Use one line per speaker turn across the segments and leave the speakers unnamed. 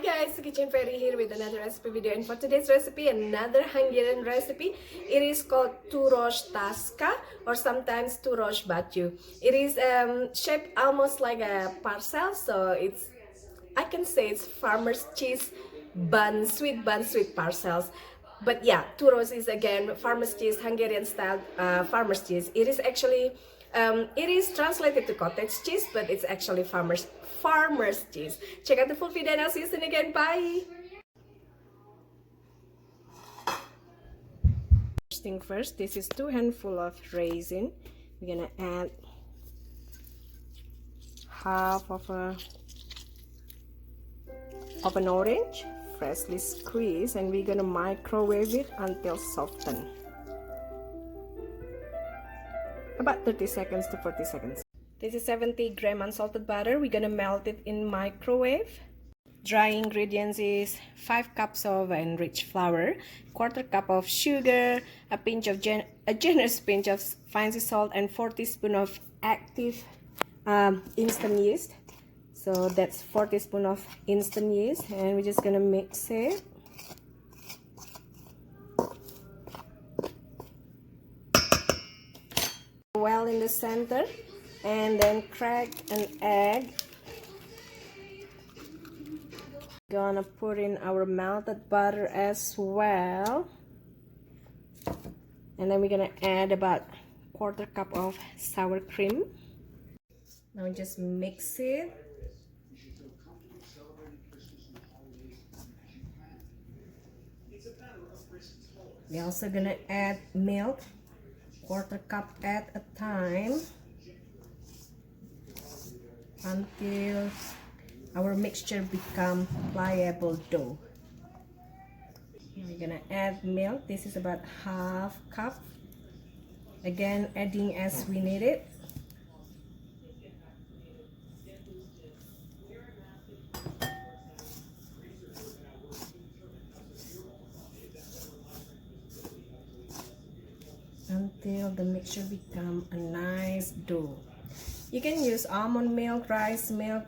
guys, Kitchen Fairy here with another recipe video, and for today's recipe, another Hungarian recipe. It is called Turos Taska, or sometimes Turos Batyu. It is shaped almost like a parcel, so I can say it's farmer's cheese bun, sweet parcels. But yeah, Turos is again farmer's cheese, Hungarian style farmer's cheese. It is actually it is translated to cottage cheese, but it's actually farmer's cheese. Check out the full video and I'll see you soon again. Bye! First thing first, this is 2 handfuls of raisin. We're gonna add half of an orange, freshly squeezed, and we're gonna microwave it until softened. About 30 seconds to 40 seconds. This is 70-gram unsalted butter. We're gonna melt it in microwave. Dry ingredients is 5 cups of enriched flour, 1/4 cup of sugar, a generous pinch of fine salt, and 4 teaspoons of active instant yeast. So that's 4 teaspoons of instant yeast, and we're just gonna mix it. Well in the center, and then crack an egg. Gonna put in our melted butter as well, and then we're gonna add about 1/4 cup of sour cream. Now just mix it. We're also gonna add milk, 1/4 cup at a time, until our mixture become pliable dough. We're gonna add milk. This is about 1/2 cup. Again, adding as we need it. Until the mixture become a nice dough. You can use almond milk, rice milk,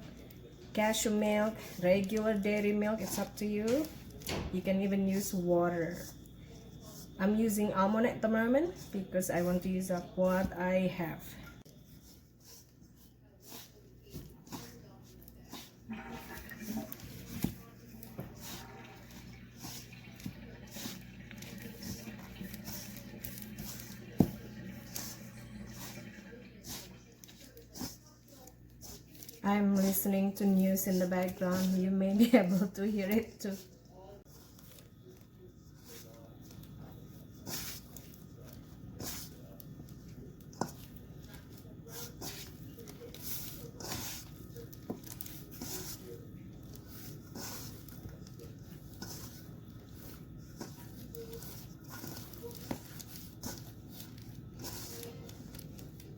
cashew milk, regular dairy milk, it's up to you. You can even use water. I'm using almond at the moment because I want to use up what I have. I'm listening to news in the background. You may be able to hear it too.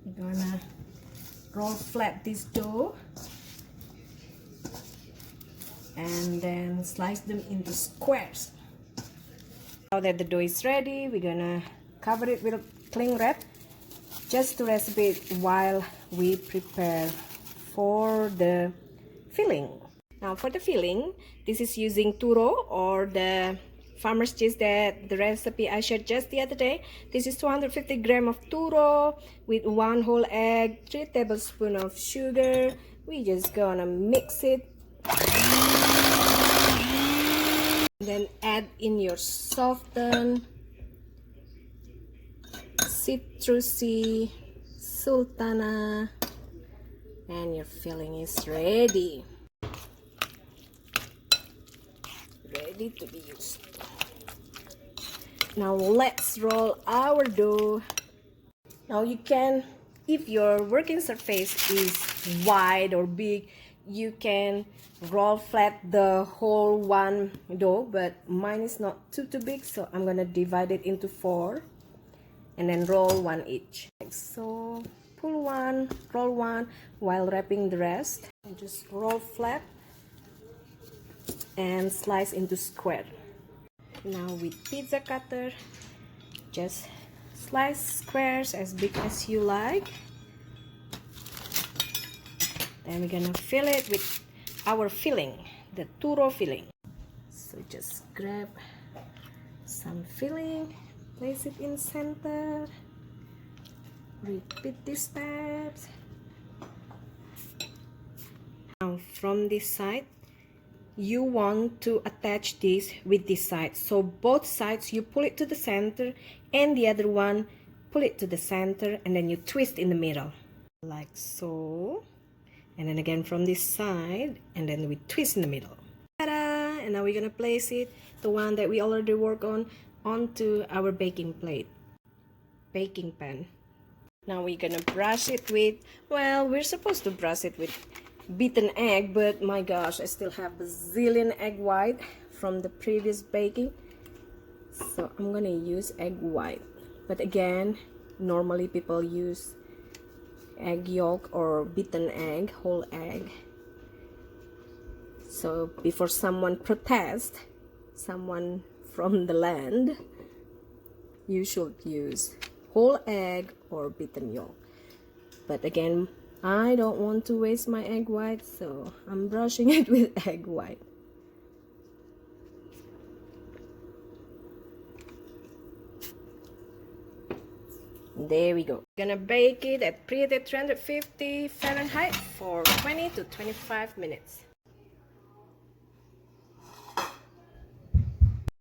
We're gonna roll flat this dough and then slice them into squares. Now that the dough is ready, we're gonna cover it with a cling wrap just to rest a bit while we prepare for the filling. Now for the filling, this is using Turo, or the farmer's cheese that the recipe I shared just the other day. This is 250 grams of Turo with 1 whole egg, 3 tablespoons of sugar. We just gonna mix it. Then add in your softened citrusy sultana, and your filling is ready to be used. Now let's roll our dough. Now you can, if your working surface is wide or big, you can roll flat the whole one dough, but mine is not too big, so I'm gonna divide it into 4 and then roll 1 each. Like so, pull 1, roll 1 while wrapping the rest, and just roll flat and slice into square. Now with pizza cutter, just slice squares as big as you like. Then we're gonna fill it with our filling the Turo filling. So just grab some filling, place it in center, repeat these steps. Now from this side, you want to attach this with this side. So both sides you pull it to the center and the other one pull it to the center, and then you twist in the middle like so, and then again from this side, and then we twist in the middle. Ta-da! And now we're gonna place it, the one that we already worked on, onto our baking pan. Now we're gonna brush it with, well, we're supposed to brush it with beaten egg, but my gosh, I still have a zillion egg white from the previous baking, so I'm gonna use egg white. But again, normally people use egg yolk or beaten egg, whole egg. So before someone protests, someone from the land, you should use whole egg or beaten yolk. But again, I don't want to waste my egg white, so I'm brushing it with egg white. There we go. Gonna bake it at preheated 350 Fahrenheit for 20 to 25 minutes.